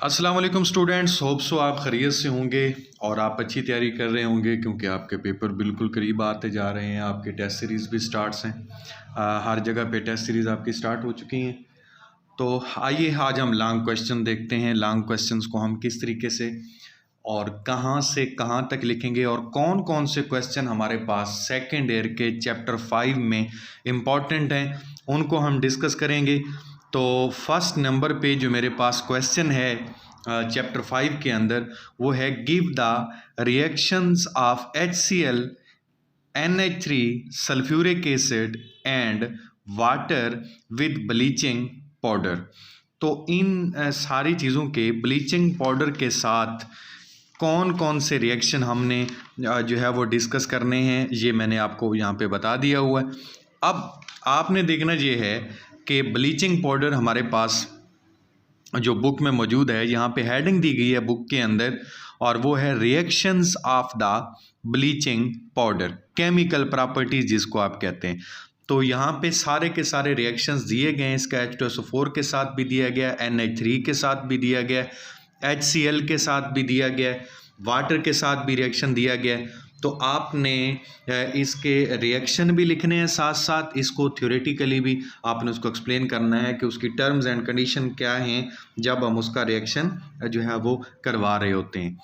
अस्सलाम वालेकुम students, hope so आप खैरियत से होंगे और आप अच्छी तैयारी कर रहे होंगे क्योंकि आपके पेपर बिल्कुल करीब आते जा रहे हैं। आपके टेस्ट सीरीज़ भी स्टार्ट्स हैं। हर जगह पे टेस्ट सीरीज़ आपकी स्टार्ट हो चुकी हैं। तो आइए आज हम लॉन्ग क्वेश्चन देखते हैं। लॉन्ग क्वेश्चंस को हम किस तरीके से और कहाँ से कहाँ तक लिखेंगे और कौन कौन से क्वेश्चन हमारे पास सेकेंड ईयर के चैप्टर 5 में इम्पॉर्टेंट हैं, उनको हम डिस्कस करेंगे। तो फर्स्ट नंबर पे जो मेरे पास क्वेश्चन है चैप्टर 5 के अंदर, वो है give the reactions of HCl, NH3, sulphuric acid and water with bleaching powder. तो इन सारी चीज़ों के ब्लीचिंग पाउडर के साथ कौन कौन से रिएक्शन हमने जो है वो डिस्कस करने हैं, ये मैंने आपको यहाँ पे बता दिया हुआ है। अब आपने देखना ये है कि ब्लीचिंग पाउडर हमारे पास जो बुक में मौजूद है, यहाँ पे हेडिंग दी गई है बुक के अंदर, और वो है reactions of the bleaching powder, chemical properties जिसको आप कहते हैं। तो यहाँ पे सारे के सारे रिएक्शंस दिए गए हैं। इसका H2SO4 के साथ भी दिया गया, NH3 के साथ भी दिया गया, HCl के साथ भी दिया गया, वाटर के साथ भी रिएक्शन दिया गया। तो आपने इसके रिएक्शन भी लिखने हैं, साथ साथ इसको थ्योरेटिकली भी आपने उसको एक्सप्लेन करना है कि उसकी टर्म्स एंड कंडीशन क्या हैं जब हम उसका रिएक्शन जो है वो करवा रहे होते हैं।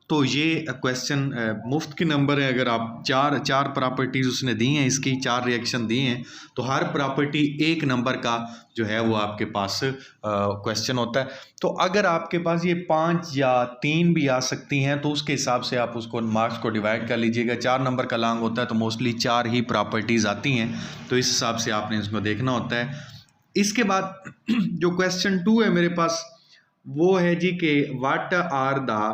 तो ये क्वेश्चन मुफ्त के नंबर है। अगर आप चार प्रॉपर्टीज़ उसने दी हैं, इसकी 4 रिएक्शन दिए हैं, तो हर प्रॉपर्टी 1 नंबर का जो है वो आपके पास क्वेश्चन होता है। तो अगर आपके पास ये 5 या 3 भी आ सकती हैं तो उसके हिसाब से आप उसको मार्क्स को डिवाइड कर लीजिएगा। 4 नंबर का लॉन्ग होता है तो मोस्टली 4 ही प्रॉपर्टीज़ आती हैं, तो इस हिसाब से आपने इसको देखना होता है। इसके बाद जो क्वेश्चन 2 है मेरे पास, वो है जी कि what are the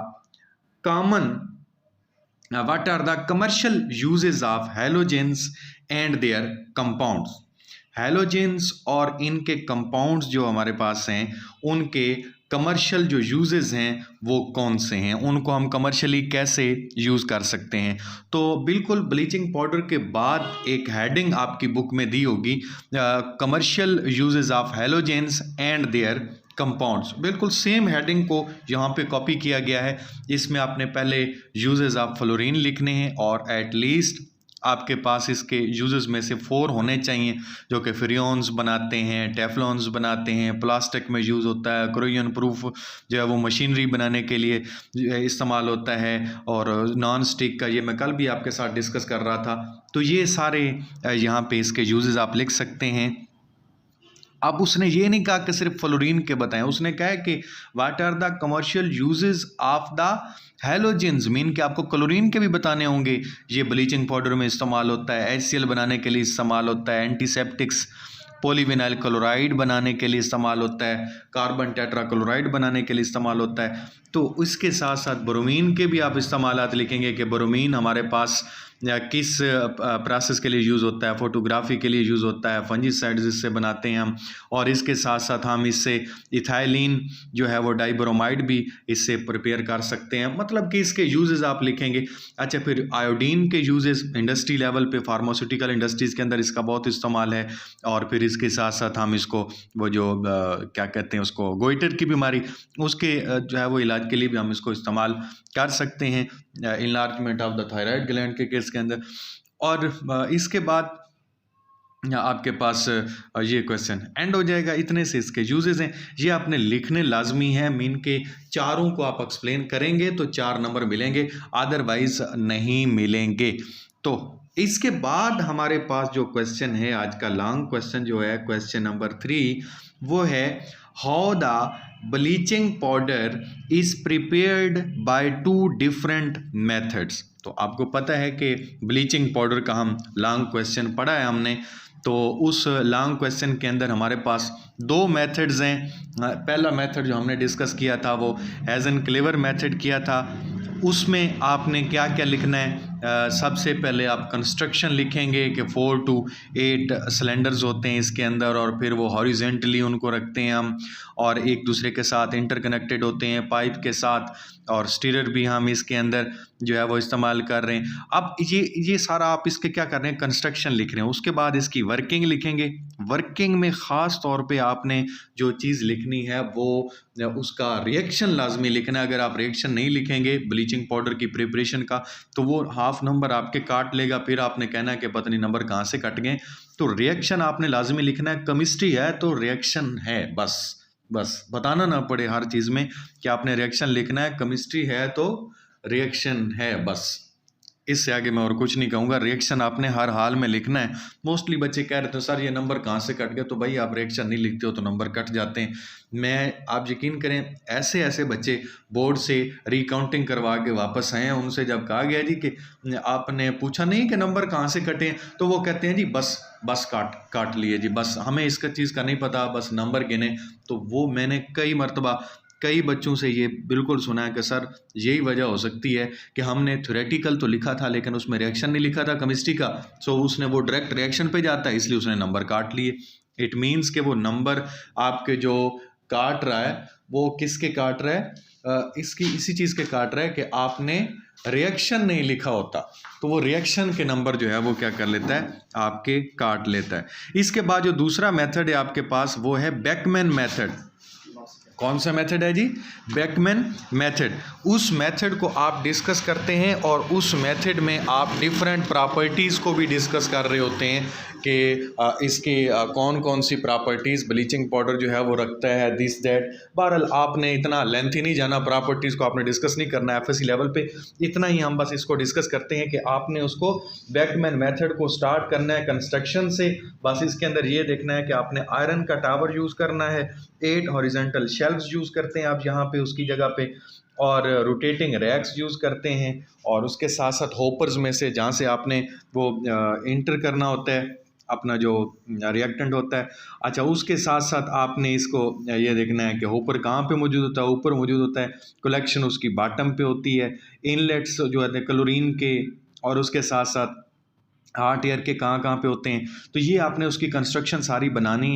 commercial uses of halogens and their compounds. Halogens और इनके कंपाउंड्स जो हमारे पास हैं, उनके कमर्शियल जो यूजेस हैं वो कौन से हैं, उनको हम कमर्शियली कैसे यूज़ कर सकते हैं। तो बिल्कुल ब्लीचिंग पाउडर के बाद एक हेडिंग आपकी बुक में दी होगी, commercial uses of halogens and their compounds. बिल्कुल सेम हेडिंग को यहाँ पे कॉपी किया गया है। इसमें आपने पहले यूजेस ऑफ फ्लोरीन लिखने हैं और एटलीस्ट आपके पास इसके यूजेस में से 4 होने चाहिए, जो कि फ्रियोन्स बनाते हैं, टेफ्लॉन्स बनाते हैं, प्लास्टिक में यूज़ होता है, कोरोजन प्रूफ जो है वो मशीनरी बनाने के लिए इस्तेमाल होता है, और नॉन स्टिक का ये मैं कल भी आपके साथ डिस्कस कर रहा था। तो ये सारे यहाँ पे इसके यूजेस आप लिख सकते हैं। अब उसने ये नहीं कहा कि सिर्फ फ्लोरीन के बताएं, उसने कहा है कि what are the commercial uses of the halogens, mean कि आपको क्लोरीन के भी बताने होंगे। ये ब्लीचिंग पाउडर में इस्तेमाल होता है, HCl बनाने के लिए इस्तेमाल होता है, एंटीसेप्टिक्स पॉलीविनाइल क्लोराइड बनाने के लिए इस्तेमाल होता है, कार्बन टेट्राक्लोराइड बनाने के लिए इस्तेमाल होता है। तो इसके साथ साथ ब्रोमीन के भी आप इस्तेमालात लिखेंगे कि ब्रोमीन हमारे पास किस प्रोसेस के लिए यूज़ होता है, फोटोग्राफी के लिए यूज़ होता है, फंजीसाइड्स इससे बनाते हैं हम, और इसके साथ साथ हम इससे इथाइलिन जो है वो डाइब्रोमाइड भी इससे प्रिपेयर कर सकते हैं। मतलब कि इसके यूजेस आप लिखेंगे। अच्छा, फिर आयोडीन के यूजेस इंडस्ट्री लेवल पे, फार्मास्यूटिकल इंडस्ट्रीज़ के अंदर इसका बहुत इस्तेमाल है। और फिर इसके साथ साथ हम इसको वो जो क्या कहते हैं उसको, गोइटर की बीमारी, उसके जो है वो इलाज के लिए भी हम इसको इस्तेमाल कर सकते हैं, enlargement of the thyroid gland के केस के अंदर। और इसके बाद आपके पास ये क्वेश्चन एंड हो जाएगा। इतने से इसके यूजेस हैं, ये आपने लिखने लाजमी है। मीन के चारों को आप एक्सप्लेन करेंगे तो 4 नंबर मिलेंगे, अदरवाइज नहीं मिलेंगे। तो इसके बाद हमारे पास जो क्वेश्चन है आज का लॉन्ग क्वेश्चन जो है, क्वेश्चन नंबर 3, वो है how the bleaching powder is prepared by 2 different methods. तो आपको पता है कि ब्लीचिंग पाउडर का हम लॉन्ग क्वेश्चन पढ़ा है हमने। तो उस लॉन्ग क्वेश्चन के अंदर हमारे पास 2 मेथड्स हैं। पहला मेथड जो हमने डिस्कस किया था वो हैज़नक्लेवर मेथड किया था। उसमें आपने क्या क्या लिखना है सबसे पहले आप कंस्ट्रक्शन लिखेंगे कि 4 to 8 सिलेंडर्स होते हैं इसके अंदर, और फिर वो हॉरिजेंटली उनको रखते हैं हम, और एक दूसरे के साथ इंटरकनेक्टेड होते हैं पाइप के साथ, और स्टीरर भी हम इसके अंदर जो है वो इस्तेमाल कर रहे हैं। अब ये सारा आप इसके क्या कर रहे हैं, कंस्ट्रक्शन लिख रहे हैं। उसके बाद इसकी वर्किंग लिखेंगे। वर्किंग में ख़ास तौर पे आपने जो चीज़ लिखनी है वो उसका रिएक्शन लाजमी लिखना है। अगर आप रिएक्शन नहीं लिखेंगे ब्लीचिंग पाउडर की प्रिपरेशन का तो वो हाफ नंबर आपके काट लेगा, फिर आपने कहना है कि पता नहीं नंबर कहाँ से कट गए। तो रिएक्शन आपने लाजमी लिखना है। केमिस्ट्री है तो रिएक्शन है, बस बताना ना पड़े हर चीज़ में कि आपने रिएक्शन लिखना है। केमिस्ट्री है तो रिएक्शन है, बस इससे आगे मैं और कुछ नहीं कहूँगा। रिएक्शन आपने हर हाल में लिखना है। मोस्टली बच्चे कह रहे थे सर ये नंबर कहाँ से कट गए, तो भाई आप रिएक्शन नहीं लिखते हो तो नंबर कट जाते हैं। आप यकीन करें ऐसे बच्चे बोर्ड से रिकाउंटिंग करवा के वापस आए हैं। उनसे जब कहा गया जी कि आपने पूछा नहीं कि नंबर कहाँ से कटे हैं, तो वो कहते हैं जी बस काट लिए जी, बस हमें इसका चीज़ का नहीं पता, बस नंबर गिने। तो वो मैंने कई बच्चों से ये बिल्कुल सुना है कि सर यही वजह हो सकती है कि हमने थ्योरेटिकल तो लिखा था लेकिन उसमें रिएक्शन नहीं लिखा था केमिस्ट्री का, सो उसने वो डायरेक्ट रिएक्शन पे जाता है इसलिए उसने नंबर काट लिए। इट मीन्स कि वो नंबर आपके जो काट रहा है वो किसके काट रहा है, इसी चीज़ के काट रहा है कि आपने रिएक्शन नहीं लिखा होता, तो वो रिएक्शन के नंबर जो है वो क्या कर लेता है, आपके काट लेता है। इसके बाद जो दूसरा मेथड है आपके पास वो है बेकमैन मेथड। कौन सा मेथड है जी, बेकमैन मेथड। उस मेथड को आप डिस्कस करते हैं और उस मेथड में आप डिफरेंट प्रॉपर्टीज़ को भी डिस्कस कर रहे होते हैं कि इसकी कौन कौन सी प्रॉपर्टीज़ ब्लीचिंग पाउडर जो है वो रखता है, दिस दैट। बहरहाल आपने इतना लेंथी नहीं जाना, प्रॉपर्टीज़ को आपने डिस्कस नहीं करना है एफएससी लेवल पे, इतना ही हम बस इसको डिस्कस करते हैं कि आपने उसको बेकमैन मेथड को स्टार्ट करना है कंस्ट्रक्शन से। बस इसके अंदर ये देखना है कि आपने आयरन का टावर यूज़ करना है, 8 हॉरिजॉन्टल शेल्व्स यूज़ करते हैं आप यहाँ पे उसकी जगह पे, और रोटेटिंग रैक्स यूज़ करते हैं, और उसके साथ साथ होपर्स में से जहाँ से आपने वो इंटर करना होता है अपना जो रिएक्टेंट होता है। अच्छा, उसके साथ साथ आपने इसको ये देखना है कि होपर कहाँ पे मौजूद होता है, ऊपर मौजूद होता है, कलेक्शन उसकी बॉटम पे होती है, इनलेट्स जो है क्लोरीन के और उसके साथ साथ हार्ट एयर के कहाँ पे होते हैं। तो ये आपने उसकी कंस्ट्रक्शन सारी बतानी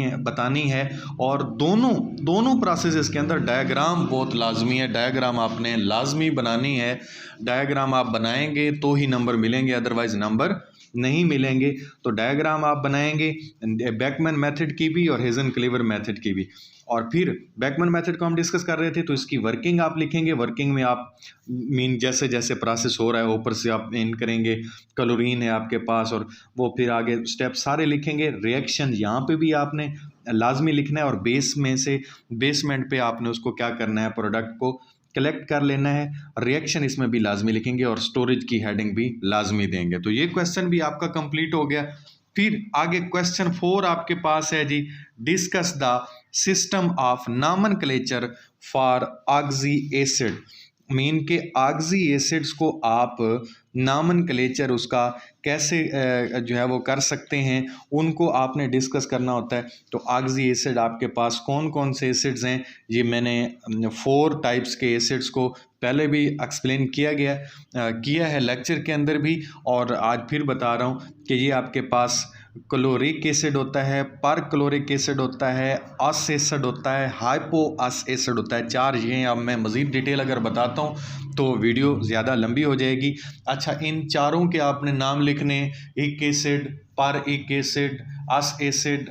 है। और दोनों प्रोसेसेस के अंदर डायग्राम बहुत लाजमी है, डायग्राम आपने लाजमी बनानी है। डायग्राम आप बनाएंगे तो ही नंबर मिलेंगे, अदरवाइज नंबर नहीं मिलेंगे। तो डायग्राम आप बनाएंगे बेकमैन मेथड की भी और हेज़न-क्लीवर मेथड की भी। और फिर बेकमैन मेथड को हम डिस्कस कर रहे थे, तो इसकी वर्किंग आप लिखेंगे। वर्किंग में आप जैसे जैसे प्रोसेस हो रहा है ऊपर से आप इन करेंगे, क्लोरीन है आपके पास, और वो फिर आगे स्टेप सारे लिखेंगे। रिएक्शन यहाँ पे भी आपने लाजमी लिखना है, और बेसमेंट पे आपने उसको क्या करना है, प्रोडक्ट को कलेक्ट कर लेना है। रिएक्शन इसमें भी लाजमी लिखेंगे और स्टोरेज की हेडिंग भी लाजमी देंगे। तो ये क्वेश्चन भी आपका कंप्लीट हो गया। फिर आगे क्वेश्चन 4 आपके पास है जी, discuss the system of nomenclature for oxy acid. Mean के ऑक्सी एसिड्स को आप नॉमेनक्लेचर उसका कैसे जो है वो कर सकते हैं, उनको आपने डिस्कस करना होता है। तो ऑक्सी एसिड आपके पास कौन कौन से एसिड्स हैं, ये मैंने 4 टाइप्स के एसिड्स को पहले भी एक्सप्लेन किया है लेक्चर के अंदर भी, और आज फिर बता रहा हूँ कि ये आपके पास क्लोरिक एसिड होता है, पर क्लोरिक एसिड होता है, अस एसिड होता है, हाइपो अस एसिड होता है। 4 ये हैं। अब मैं मज़ीद डिटेल अगर बताता हूँ तो वीडियो ज़्यादा लंबी हो जाएगी। अच्छा, इन चारों के आपने नाम लिखने, इक एसिड, पर इक एसिड, अस एसिड,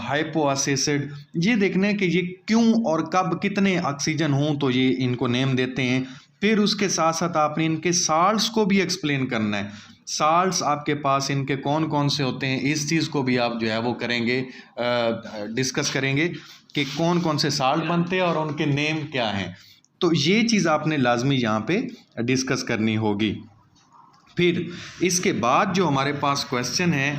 हाइपो अस एसिड। ये देखना है कि ये क्यों और कब कितने ऑक्सीजन हों तो ये इनको नेम देते हैं। फिर उसके साथ साथ आपने इनके साल्ट्स को भी एक्सप्लेन करना है। साल्ट्स आपके पास इनके कौन कौन से होते हैं, इस चीज़ को भी आप जो है वो करेंगे, डिस्कस करेंगे कि कौन कौन से साल्ट बनते हैं और उनके नेम क्या हैं। तो ये चीज़ आपने लाजमी यहाँ पे डिस्कस करनी होगी। फिर इसके बाद जो हमारे पास क्वेश्चन है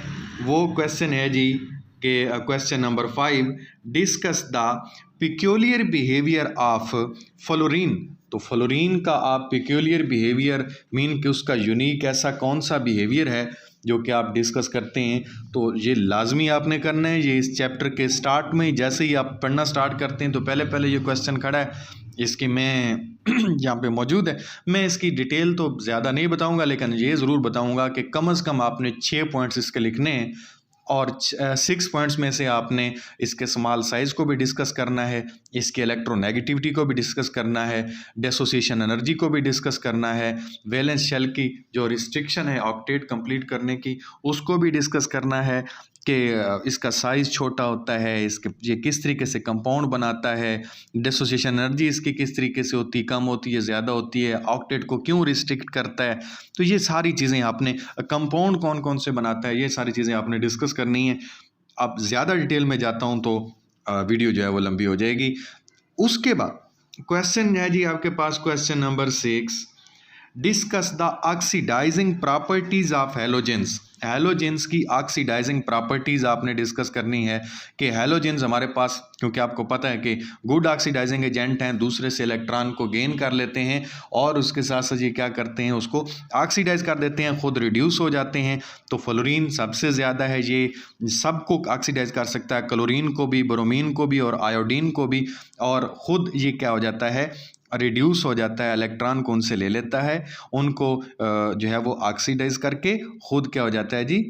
वो क्वेश्चन है जी कि question number 5, discuss the peculiar behaviour of fluorine. तो फ्लोरीन का आप पिक्यूलियर बिहेवियर मीन कि उसका यूनिक ऐसा कौन सा बिहेवियर है जो कि आप डिस्कस करते हैं, तो ये लाजमी आपने करना है। ये इस चैप्टर के स्टार्ट में जैसे ही आप पढ़ना स्टार्ट करते हैं तो पहले पहले ये क्वेश्चन खड़ा है, इसकी मैं यहाँ पे मौजूद है। मैं इसकी डिटेल तो ज़्यादा नहीं बताऊँगा, लेकिन ये ज़रूर बताऊँगा कि कम से कम आपने 6 पॉइंट्स इसके लिखने हैं और 6 पॉइंट्स में से आपने इसके स्मॉल साइज़ को भी डिस्कस करना है, इसके इलेक्ट्रोनेगेटिविटी को भी डिस्कस करना है, डिसोसिएशन एनर्जी को भी डिस्कस करना है, वैलेंस शेल की जो रिस्ट्रिक्शन है ऑक्टेट कंप्लीट करने की उसको भी डिस्कस करना है कि इसका साइज़ छोटा होता है, इसके ये किस तरीके से कंपाउंड बनाता है, डिसोसिएशन एनर्जी इसकी किस तरीके से होती है, कम होती है, ज़्यादा होती है, ऑक्टेट को क्यों रिस्ट्रिक्ट करता है। तो ये सारी चीज़ें आपने, कंपाउंड कौन कौन से बनाता है, ये सारी चीज़ें आपने डिस्कस करनी है। अब ज़्यादा डिटेल में जाता हूँ तो वीडियो जो है वो लंबी हो जाएगी। उसके बाद क्वेश्चन है जी आपके पास, question number 6, discuss the oxidising properties of halogens. Halogens की ऑक्सीडाइजिंग प्रॉपर्टीज़ आपने डिस्कस करनी है कि हैलोजेंस हमारे पास, क्योंकि आपको पता है कि गुड ऑक्सीडाइजिंग एजेंट हैं, दूसरे से इलेक्ट्रॉन को गेन कर लेते हैं और उसके साथ साथ ये क्या करते हैं, उसको ऑक्सीडाइज कर देते हैं, खुद रिड्यूस हो जाते हैं। तो फ्लोरीन सबसे ज़्यादा है, ये सबको ऑक्सीडाइज कर सकता है, क्लोरीन को भी, ब्रोमीन को भी और आयोडीन को भी, और ख़ुद ये क्या हो जाता है, रिड्यूस हो जाता है, इलेक्ट्रॉन को उनसे ले लेता है, उनको जो है वो ऑक्सीडाइज करके खुद क्या हो जाता है जी,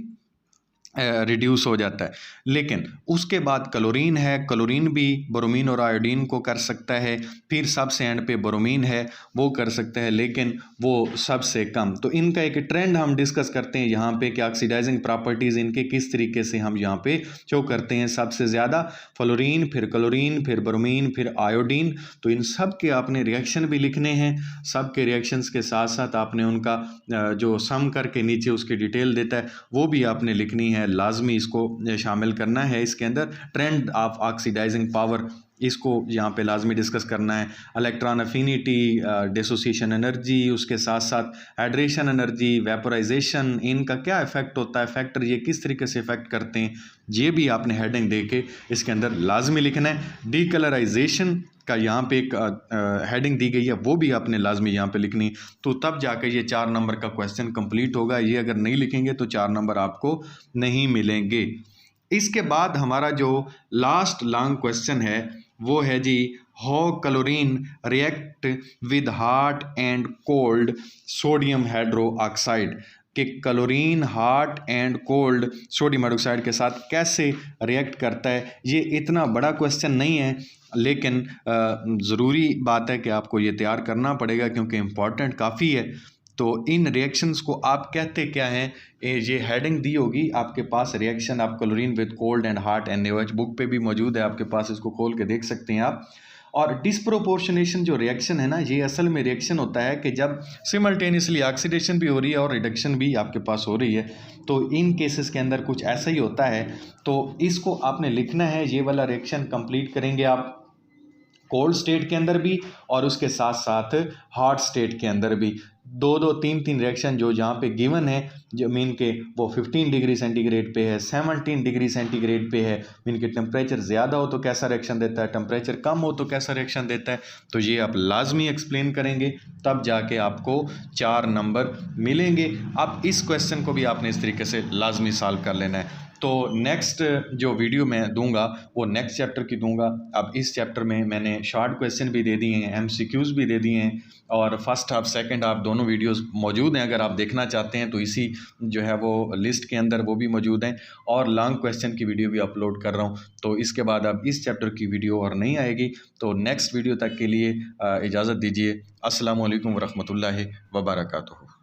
रिड्यूस हो जाता है। लेकिन उसके बाद क्लोरीन है, क्लोरीन भी ब्रोमीन और आयोडीन को कर सकता है, फिर सबसे एंड पे ब्रोमीन है, वो कर सकता है, लेकिन वो सबसे कम। तो इनका एक ट्रेंड हम डिस्कस करते हैं यहाँ पे कि ऑक्सीडाइजिंग प्रॉपर्टीज़ इनके किस तरीके से हम यहाँ पे शो करते हैं। सबसे ज़्यादा फ्लोरीन, फिर क्लोरीन, फिर ब्रोमीन, फिर आयोडीन। तो इन सब के आपने रिएक्शन भी लिखने हैं, सब के रिएक्शंस के साथ साथ आपने उनका जो सम करके नीचे उसकी डिटेल देता है वो भी आपने लिखनी है, लाजमी इसको शामिल करना है इसके अंदर। ट्रेंड ऑफ ऑक्सीडाइजिंग पावर, इसको यहाँ पे लाजमी डिस्कस करना है। इलेक्ट्रॉन अफिनिटी, डिसोसिएशन एनर्जी, उसके साथ साथ हाइड्रेशन एनर्जी, वेपोराइजेशन, इनका क्या इफेक्ट होता है, फैक्टर ये किस तरीके से इफेक्ट करते हैं, ये भी आपने हेडिंग दे के इसके अंदर लाजमी लिखना है। डीकलराइजेशन का यहाँ पे एक हेडिंग दी गई है, वो भी आपने लाजमी यहाँ पे लिखनी, तो तब जाकर ये 4 नंबर का क्वेश्चन कंप्लीट होगा। ये अगर नहीं लिखेंगे तो 4 नंबर आपको नहीं मिलेंगे। इसके बाद हमारा जो लास्ट लॉन्ग क्वेश्चन है वो है जी, how chlorine react with hot and cold sodium hydro oxide, कि chlorine hot and cold sodium hydroxide के साथ कैसे रिएक्ट करता है। ये इतना बड़ा क्वेश्चन नहीं है, लेकिन ज़रूरी बात है कि आपको ये तैयार करना पड़ेगा क्योंकि इम्पॉर्टेंट काफ़ी है। तो इन रिएक्शंस को आप कहते क्या हैं, ये हेडिंग दी होगी आपके पास, reaction of chlorine with cold and hot NaOH, book पे भी मौजूद है आपके पास, इसको खोल के देख सकते हैं आप। और डिस्प्रोपोर्शनेशन जो रिएक्शन है ना, ये असल में रिएक्शन होता है कि जब सिमल्टेनियसली ऑक्सीडेशन भी हो रही है और रिडक्शन भी आपके पास हो रही है, तो इन केसेस के अंदर कुछ ऐसा ही होता है। तो इसको आपने लिखना है, ये वाला रिएक्शन कंप्लीट करेंगे आप कोल्ड स्टेट के अंदर भी और उसके साथ साथ हॉट स्टेट के अंदर भी। 2-2, 3-3 रिएक्शन जो जहाँ पे गिवन है, जो मीन के वो 15 डिग्री सेंटीग्रेड पे है, 17 डिग्री सेंटीग्रेड पे है, मीन के टेम्परेचर ज़्यादा हो तो कैसा रिएक्शन देता है, टेम्परेचर कम हो तो कैसा रिएक्शन देता है। तो ये आप लाजमी एक्सप्लेन करेंगे, तब जाके आपको 4 नंबर मिलेंगे। अब इस क्वेश्चन को भी आपने इस तरीके से लाजमी सॉल्व कर लेना है। तो नेक्स्ट जो वीडियो मैं दूंगा वो नेक्स्ट चैप्टर की दूंगा। अब इस चैप्टर में मैंने शॉर्ट क्वेश्चन भी दे दिए हैं, MCQs भी दे दिए हैं, और फर्स्ट हाफ सेकंड हाफ दोनों वीडियोस मौजूद हैं। अगर आप देखना चाहते हैं तो इसी जो है वो लिस्ट के अंदर वो भी मौजूद हैं, और लॉन्ग क्वेश्चन की वीडियो भी अपलोड कर रहा हूँ। तो इसके बाद अब इस चैप्टर की वीडियो और नहीं आएगी। तो नेक्स्ट वीडियो तक के लिए इजाज़त दीजिए। अस्सलामु अलैकुम वरहमतुल्लाहि वबरकातुहू।